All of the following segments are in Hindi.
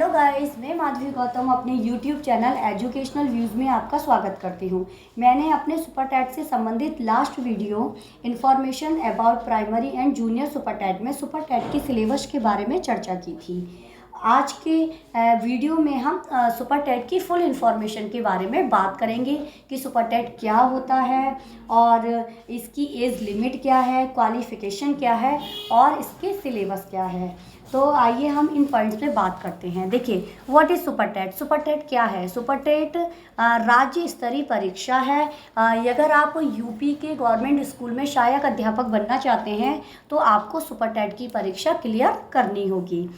हेलो गाइस, मैं माधवी गौतम अपने यूट्यूब चैनल एजुकेशनल व्यूज़ में आपका स्वागत करती हूँ। मैंने अपने सुपर टैट से संबंधित last video information about primary and junior super TET में सुपर टैट की सिलेबस के बारे में चर्चा की थी। आज के वीडियो में हम सुपर टैट की फुल इन्फॉर्मेशन के बारे में बात करेंगे कि सुपर टैट क्या होता है और इसकी एज लिमिट क्या है, क्वालिफ़िकेशन क्या है और इसके सिलेबस क्या है। तो आइए हम इन पॉइंट्स पे बात करते हैं। देखिए, what is super TET. Super TET क्या है? सुपर टैट राज्य स्तरीय परीक्षा है। अगर आप यूपी के गवर्नमेंट स्कूल में सहायक अध्यापक बनना चाहते हैं तो आपको सुपर टैट की परीक्षा क्लियर करनी होगी।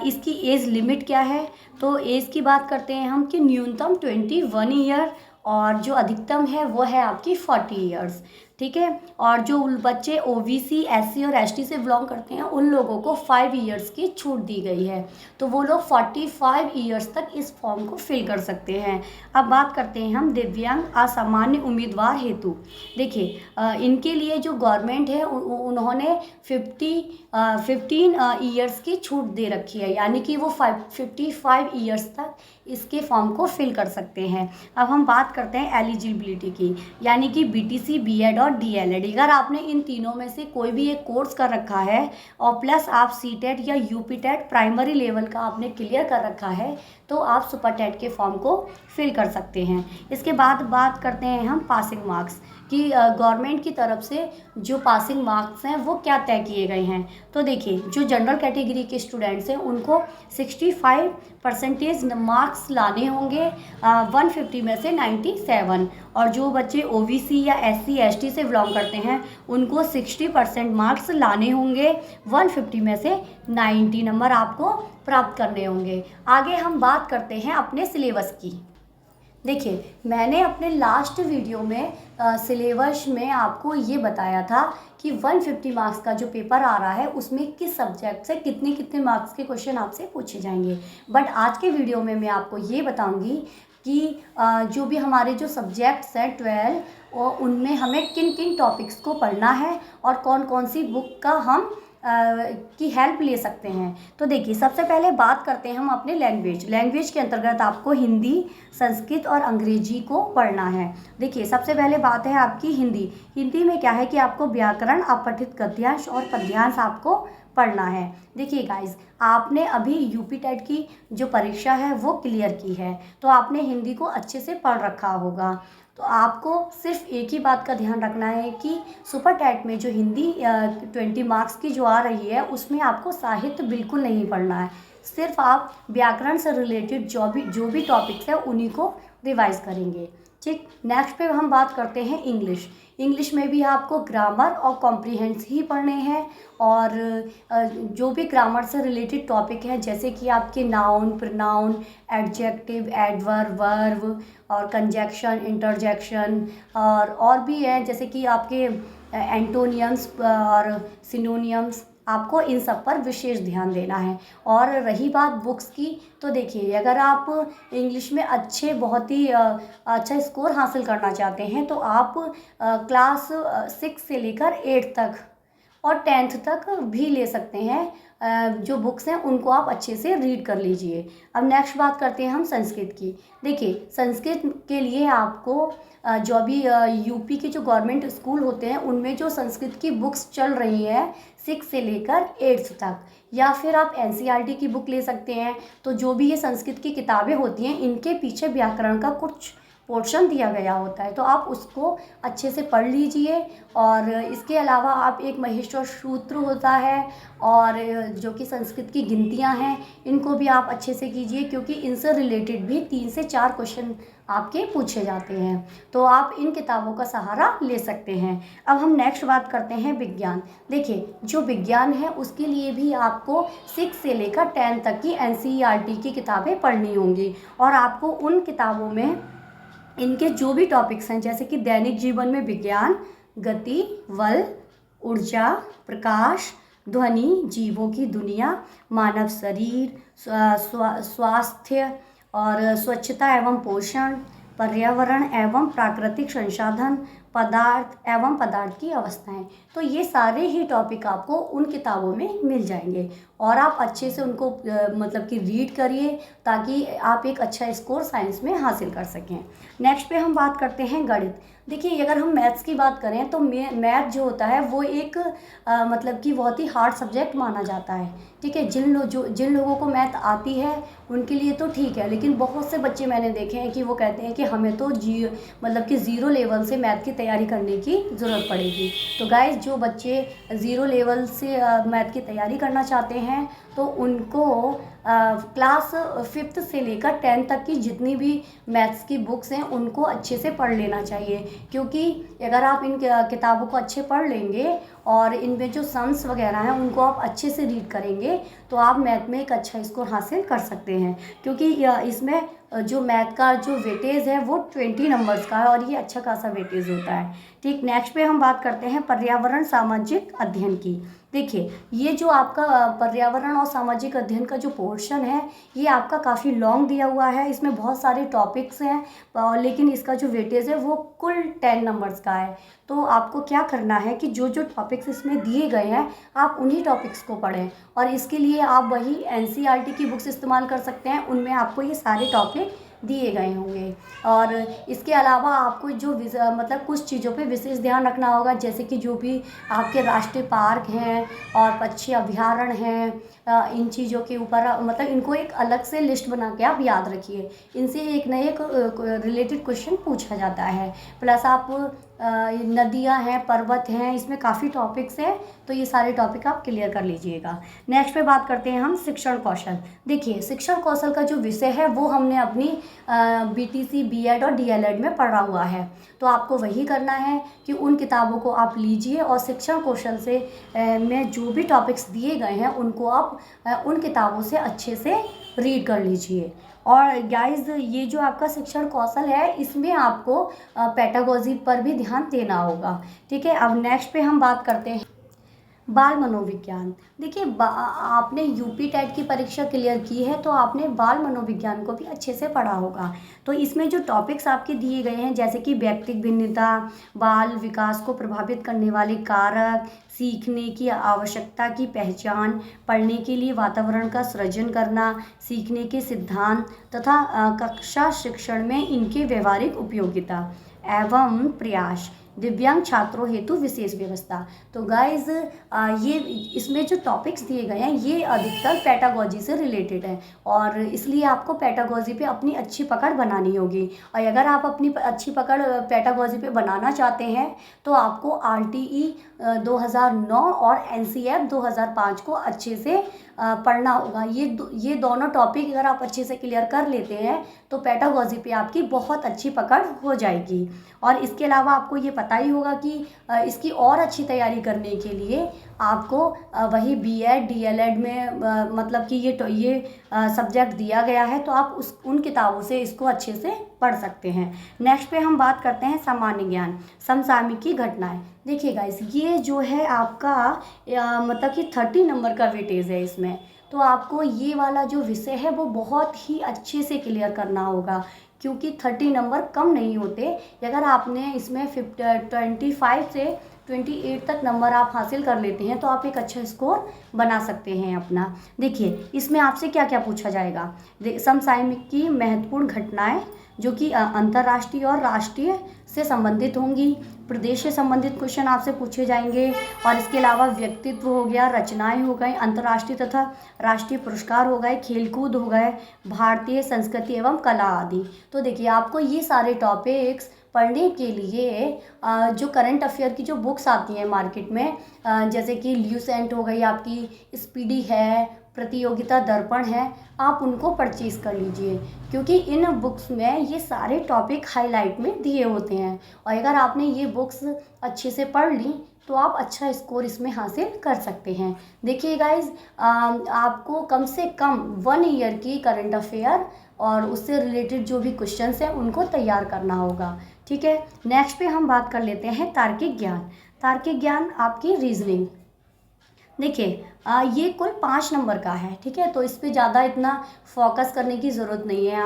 इसकी एज लिमिट क्या है? तो एज की बात करते हैं हम कि न्यूनतम 21 ईयर और जो अधिकतम है वो है आपकी 40 ईयर्स। ठीक है। और जो बच्चे ओबीसी, एससी और एसटी से बिलोंग करते हैं उन लोगों को 5 ईयर्स की छूट दी गई है, तो वो लोग 45 ईयर्स तक इस फॉर्म को फिल कर सकते हैं। अब बात करते हैं हम दिव्यांग असामान्य उम्मीदवार हेतु। देखिए, इनके लिए जो गवर्नमेंट है उन्होंने 15 ईयर्स की छूट दे रखी है, यानी कि वो 55 ईयर्स तक इसके फॉर्म को फिल कर सकते हैं। अब हम बात करते हैं एलिजिबिलिटी की, यानी कि बीटीसी, बीएड और डीएलएड। अगर आपने इन तीनों में से कोई भी एक कोर्स कर रखा है और प्लस आप सीटेट या यूपीटेट प्राइमरी लेवल का आपने क्लियर कर रखा है तो आप सुपर टैट के फॉर्म को फिल कर सकते हैं। इसके बाद बात करते हैं हम पासिंग मार्क्स कि गवर्नमेंट की तरफ से जो पासिंग मार्क्स हैं वो क्या तय किए गए हैं। तो देखिए, जो जनरल कैटेगरी के स्टूडेंट्स हैं उनको 65% मार्क्स लाने होंगे, 150 में से 97। और जो बच्चे ओबीसी या एससी एसटी से बिलोंग करते हैं उनको 60% मार्क्स लाने होंगे, 150 में से 90 नंबर आपको प्राप्त करने होंगे। आगे हम बात करते हैं अपने सिलेबस की। देखिए, मैंने अपने लास्ट वीडियो में सिलेबस में आपको ये बताया था कि 150 मार्क्स का जो पेपर आ रहा है उसमें किस सब्जेक्ट से कितने कितने मार्क्स के क्वेश्चन आपसे पूछे जाएंगे। बट आज के वीडियो में मैं आपको ये बताऊंगी कि जो भी हमारे जो सब्जेक्ट्स हैं 12 और उनमें हमें किन किन टॉपिक्स को पढ़ना है और कौन कौन सी बुक का हम की हेल्प ले सकते हैं। तो देखिए, सबसे पहले बात करते हैं हम अपने लैंग्वेज के अंतर्गत आपको हिंदी, संस्कृत और अंग्रेजी को पढ़ना है। देखिए, सबसे पहले बात है आपकी हिंदी में क्या है कि आपको व्याकरण, अपठित गद्यांश और पद्यांश आपको पढ़ना है। देखिए गाइस, आपने अभी यूपी टेट की जो परीक्षा है वो क्लियर की है तो आपने हिंदी को अच्छे से पढ़ रखा होगा। तो आपको सिर्फ एक ही बात का ध्यान रखना है कि सुपर टैट में जो हिंदी 20 मार्क्स की जो आ रही है उसमें आपको साहित्य बिल्कुल नहीं पढ़ना है। सिर्फ आप व्याकरण से रिलेटेड जो भी टॉपिक्स है उन्हीं को रिवाइज करेंगे। ठीक। नेक्स्ट पे हम बात करते हैं इंग्लिश में भी आपको ग्रामर और कॉम्प्रिहेंस ही पढ़ने हैं और जो भी ग्रामर से रिलेटेड टॉपिक है जैसे कि आपके noun, pronoun, adjective, adverb, verb और कंजक्शन, इंटरजेक्शन और भी है जैसे कि आपके एंटोनियम्स और सिनोनियम्स, आपको इन सब पर विशेष ध्यान देना है। और रही बात बुक्स की, तो देखिए, अगर आप इंग्लिश में बहुत ही अच्छा स्कोर हासिल करना चाहते हैं तो आप क्लास 6 से लेकर 8 तक और 10th तक भी ले सकते हैं। जो बुक्स हैं उनको आप अच्छे से रीड कर लीजिए। अब नेक्स्ट बात करते हैं हम संस्कृत की। देखिए, संस्कृत के लिए आपको जो भी यूपी के जो गवर्नमेंट स्कूल होते हैं उनमें जो संस्कृत की बुक्स चल रही हैं 6 से लेकर 8th तक, या फिर आप एनसीईआरटी की बुक ले सकते हैं। तो जो भी ये संस्कृत की किताबें होती हैं इनके पीछे व्याकरण का कुछ पोर्शन दिया गया होता है तो आप उसको अच्छे से पढ़ लीजिए। और इसके अलावा आप एक महेश्वर सूत्र होता है और जो कि संस्कृत की गिनतियां हैं इनको भी आप अच्छे से कीजिए क्योंकि इनसे रिलेटेड भी 3 से 4 क्वेश्चन आपके पूछे जाते हैं, तो आप इन किताबों का सहारा ले सकते हैं। अब हम नेक्स्ट बात करते हैं विज्ञान। देखिए, जो विज्ञान है उसके लिए भी आपको 6 से लेकर 10 तक की एनसीईआरटी की किताबें पढ़नी होंगी और आपको उन किताबों में इनके जो भी टॉपिक्स हैं जैसे कि दैनिक जीवन में विज्ञान, गति, बल, ऊर्जा, प्रकाश, ध्वनि, जीवों की दुनिया, मानव शरीर, स्वास्थ्य और स्वच्छता एवं पोषण, पर्यावरण एवं प्राकृतिक संसाधन, पदार्थ एवं पदार्थ की अवस्थाएं। तो ये सारे ही टॉपिक आपको उन किताबों में मिल जाएंगे और आप अच्छे से उनको मतलब कि रीड करिए ताकि आप एक अच्छा स्कोर साइंस में हासिल कर सकें। नेक्स्ट पे हम बात करते हैं गणित। देखिए, अगर हम मैथ्स की बात करें तो मैथ जो होता है वो एक मतलब कि बहुत ही हार्ड सब्जेक्ट माना जाता है। ठीक है, जिन लोगों को मैथ आती है उनके लिए तो ठीक है, लेकिन बहुत से बच्चे मैंने देखे हैं कि वो कहते हैं कि हमें तो मतलब कि ज़ीरो लेवल से मैथ की तैयारी करने की ज़रूरत पड़ेगी। तो गाइस, जो बच्चे ज़ीरो लेवल से मैथ की तैयारी करना चाहते हैं तो उनको क्लास 5th से लेकर 10th तक की जितनी भी मैथ्स की बुक्स हैं उनको अच्छे से पढ़ लेना चाहिए, क्योंकि अगर आप इन किताबों को अच्छे पढ़ लेंगे और इनमें जो सम्स वगैरह हैं उनको आप अच्छे से रीड करेंगे तो आप मैथ में एक अच्छा स्कोर हासिल कर सकते हैं, क्योंकि इसमें जो मैथ का जो वेटेज है वो 20 नंबर्स का है और ये अच्छा खासा वेटेज होता है। ठीक, नेक्स्ट पे हम बात करते हैं पर्यावरण सामाजिक अध्ययन की। देखिए, ये जो आपका पर्यावरण और सामाजिक अध्ययन का जो पोर्शन है ये आपका काफ़ी लॉन्ग दिया हुआ है। इसमें बहुत सारे टॉपिक्स हैं लेकिन इसका जो वेटेज है वो कुल 10 नंबर्स का है। तो आपको क्या करना है कि जो जो टॉपिक्स इसमें दिए गए हैं आप उन्हीं टॉपिक्स को पढ़ें और इसके लिए आप वही NCERT की बुक्स इस्तेमाल कर सकते हैं, उनमें आपको ये सारे टॉपिक दिए गए होंगे। और इसके अलावा आपको जो मतलब कुछ चीज़ों पे विशेष ध्यान रखना होगा, जैसे कि जो भी आपके राष्ट्रीय पार्क हैं और पक्षी अभयारण्य हैं, इन चीज़ों के ऊपर मतलब इनको एक अलग से लिस्ट बना के आप याद रखिए। इनसे एक न एक रिलेटेड क्वेश्चन पूछा जाता है। प्लस आप नदियाँ हैं, पर्वत हैं, इसमें काफ़ी टॉपिक्स हैं, तो ये सारे टॉपिक आप क्लियर कर लीजिएगा। नेक्स्ट पे बात करते हैं हम शिक्षण कौशल। देखिए, शिक्षण कौशल का जो विषय है वो हमने अपनी BTC B.Ed और DLED में पढ़ा हुआ है, तो आपको वही करना है कि उन किताबों को आप लीजिए और शिक्षण कौशल से में जो भी टॉपिक्स दिए गए हैं उनको आप उन किताबों से अच्छे से रीड कर लीजिए। और गाइस, ये जो आपका शिक्षण कौशल है इसमें आपको पेडागोजी पर भी ध्यान देना होगा। ठीक है, अब नेक्स्ट पे हम बात करते हैं बाल मनोविज्ञान। देखिए, आपने UP टेट की परीक्षा क्लियर की है तो आपने बाल मनोविज्ञान को भी अच्छे से पढ़ा होगा। तो इसमें जो टॉपिक्स आपके दिए गए हैं जैसे कि व्यक्तिगत भिन्नता, बाल विकास को प्रभावित करने वाले कारक, सीखने की आवश्यकता की पहचान, पढ़ने के लिए वातावरण का सृजन करना, सीखने के सिद्धांत तथा कक्षा शिक्षण में इनके व्यवहारिक उपयोगिता एवं प्रयास, दिव्यांग छात्रों हेतु विशेष व्यवस्था। तो गाइज, ये इसमें जो टॉपिक्स दिए गए हैं ये अधिकतर पेडागोजी से रिलेटेड है और इसलिए आपको पेडागोजी पे अपनी अच्छी पकड़ बनानी होगी। और अगर आप अपनी अच्छी पकड़ पेडागोजी पे बनाना चाहते हैं तो आपको RTE 2009 और NCF 2005 को अच्छे से पढ़ना होगा। ये दोनों टॉपिक अगर आप अच्छे से क्लियर कर लेते हैं तो पेडागोजी पे आपकी बहुत अच्छी पकड़ हो जाएगी। और इसके अलावा आपको ये पता ही होगा कि इसकी और अच्छी तैयारी करने के लिए आपको वही B.Ed DLED में मतलब कि ये सब्जेक्ट दिया गया है, तो आप उन किताबों से इसको अच्छे से पढ़ सकते हैं। नेक्स्ट पे हम बात करते हैं सामान्य ज्ञान, समसामयिकी घटनाएं। देखिए गाइस, ये जो है आपका मतलब कि 30 नंबर का वेटेज है इसमें, तो आपको ये वाला जो विषय है वो बहुत ही अच्छे से क्लियर करना होगा, क्योंकि 30 नंबर कम नहीं होते। अगर आपने इसमें 25 से 28 तक नंबर आप हासिल कर लेते हैं तो आप एक अच्छा स्कोर बना सकते हैं अपना। देखिए, इसमें आपसे क्या क्या पूछा जाएगा। समसामयिक की महत्वपूर्ण घटनाएं जो कि अंतर्राष्ट्रीय और राष्ट्रीय से संबंधित होंगी, प्रदेश से संबंधित क्वेश्चन आपसे पूछे जाएंगे और इसके अलावा व्यक्तित्व हो गया, रचनाएं हो गई, अंतर्राष्ट्रीय तथा राष्ट्रीय पुरस्कार हो गए, खेलकूद हो गए, भारतीय संस्कृति एवं कला आदि। तो देखिए, आपको ये सारे टॉपिक्स पढ़ने के लिए जो करंट अफेयर की जो बुक्स आती हैं मार्केट में, जैसे कि ल्यूसेंट हो गई आपकी, स्पीडी है, प्रतियोगिता दर्पण है, आप उनको परचेज कर लीजिए, क्योंकि इन बुक्स में ये सारे टॉपिक हाईलाइट में दिए होते हैं। और अगर आपने ये बुक्स अच्छे से पढ़ ली तो आप अच्छा स्कोर इसमें हासिल कर सकते हैं। देखिए गाइज, आपको कम से कम 1 ईयर की करंट अफेयर और उससे रिलेटेड जो भी क्वेश्चंस हैं उनको तैयार करना होगा। ठीक है, नेक्स्ट पे हम बात कर लेते हैं तार्किक ज्ञान। तार्किक ज्ञान आपकी रीजनिंग। देखिए ये कुल 5 नंबर का है, ठीक है, तो इस पे ज़्यादा इतना फोकस करने की ज़रूरत नहीं है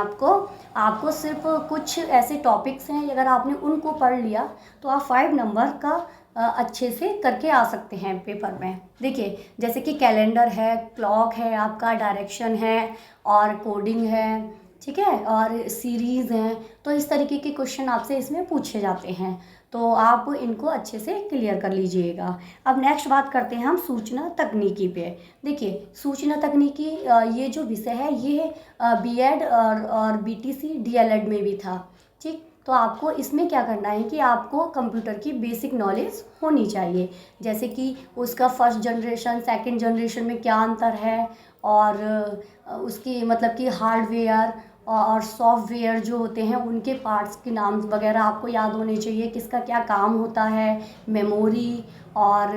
आपको सिर्फ कुछ ऐसे टॉपिक्स हैं, अगर आपने उनको पढ़ लिया तो आप 5 नंबर का अच्छे से करके आ सकते हैं पेपर में। देखिए जैसे कि कैलेंडर है, क्लॉक है, आपका डायरेक्शन है और कोडिंग है, ठीक है, और सीरीज़ हैं, तो इस तरीके के क्वेश्चन आपसे इसमें पूछे जाते हैं, तो आप इनको अच्छे से क्लियर कर लीजिएगा। अब नेक्स्ट बात करते हैं हम सूचना तकनीकी पे। देखिए सूचना तकनीकी ये जो विषय है ये बीएड और बीटीसी डीएलएड में भी था, ठीक। तो आपको इसमें क्या करना है कि आपको कंप्यूटर की बेसिक नॉलेज होनी चाहिए, जैसे कि उसका फर्स्ट जनरेशन सेकंड जनरेशन में क्या अंतर है, और उसकी मतलब कि हार्डवेयर और सॉफ्टवेयर जो होते हैं उनके पार्ट्स के नाम वगैरह आपको याद होने चाहिए, किसका क्या काम होता है, मेमोरी और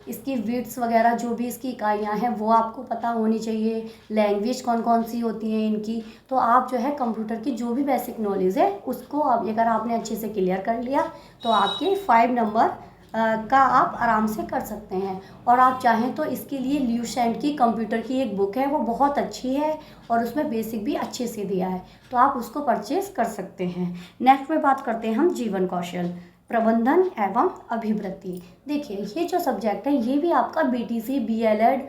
इसकी बिट्स वगैरह जो भी इसकी इकाइयाँ हैं वो आपको पता होनी चाहिए, लैंग्वेज कौन कौन सी होती हैं इनकी। तो आप जो है कंप्यूटर की जो भी बेसिक नॉलेज है उसको अगर आपने अच्छे से क्लियर कर लिया तो आपके 5 नंबर का आप आराम से कर सकते हैं। और आप चाहें तो इसके लिए ल्यूसेंट की कंप्यूटर की एक बुक है, वो बहुत अच्छी है और उसमें बेसिक भी अच्छे से दिया है, तो आप उसको परचेज कर सकते हैं। नेक्स्ट में बात करते हैं हम जीवन कौशल, प्रबंधन एवं अभिवृत्ति। देखिए ये जो सब्जेक्ट है ये भी आपका बीटीसी बीएलएड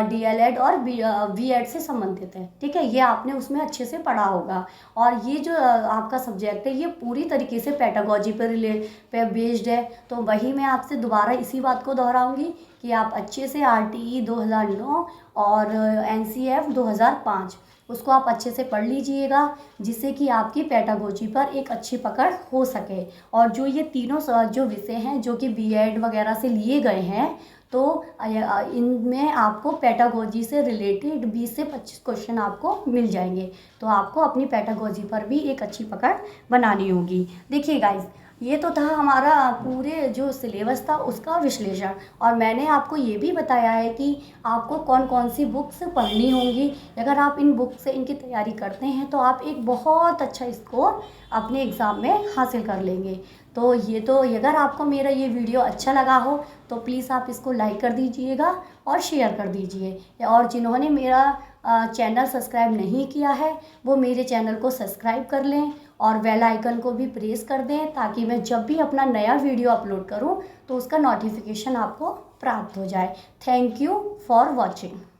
डीएलएड और बीएड से संबंधित है, ठीक है, ये आपने उसमें अच्छे से पढ़ा होगा। और ये जो आपका सब्जेक्ट है ये पूरी तरीके से पेडागोजी पे बेस्ड है, तो वही मैं आपसे दोबारा इसी बात को दोहराऊंगी कि आप अच्छे से आरटीई 2009 और एनसीएफ 2005 उसको आप अच्छे से पढ़ लीजिएगा, जिससे कि आपकी पेडागोजी पर एक अच्छी पकड़ हो सके। और जो ये तीनों जो विषय हैं जो कि बीएड वगैरह से लिए गए हैं, तो इनमें आपको पेडागोजी से रिलेटेड 20 से 25 क्वेश्चन आपको मिल जाएंगे, तो आपको अपनी पेडागोजी पर भी एक अच्छी पकड़ बनानी होगी। देखिए गाइस ये तो था हमारा पूरे जो सिलेबस था उसका विश्लेषण, और मैंने आपको ये भी बताया है कि आपको कौन कौन सी बुक्स पढ़नी होंगी। अगर आप इन बुक से इनकी तैयारी करते हैं तो आप एक बहुत अच्छा स्कोर अपने एग्ज़ाम में हासिल कर लेंगे। तो अगर आपको मेरा ये वीडियो अच्छा लगा हो तो प्लीज़ आप इसको लाइक कर दीजिएगा और शेयर कर दीजिए, और जिन्होंने मेरा चैनल सब्सक्राइब नहीं किया है वो मेरे चैनल को सब्सक्राइब कर लें और बेल आइकन को भी प्रेस कर दें, ताकि मैं जब भी अपना नया वीडियो अपलोड करूं तो उसका नोटिफिकेशन आपको प्राप्त हो जाए। Thank you for watching.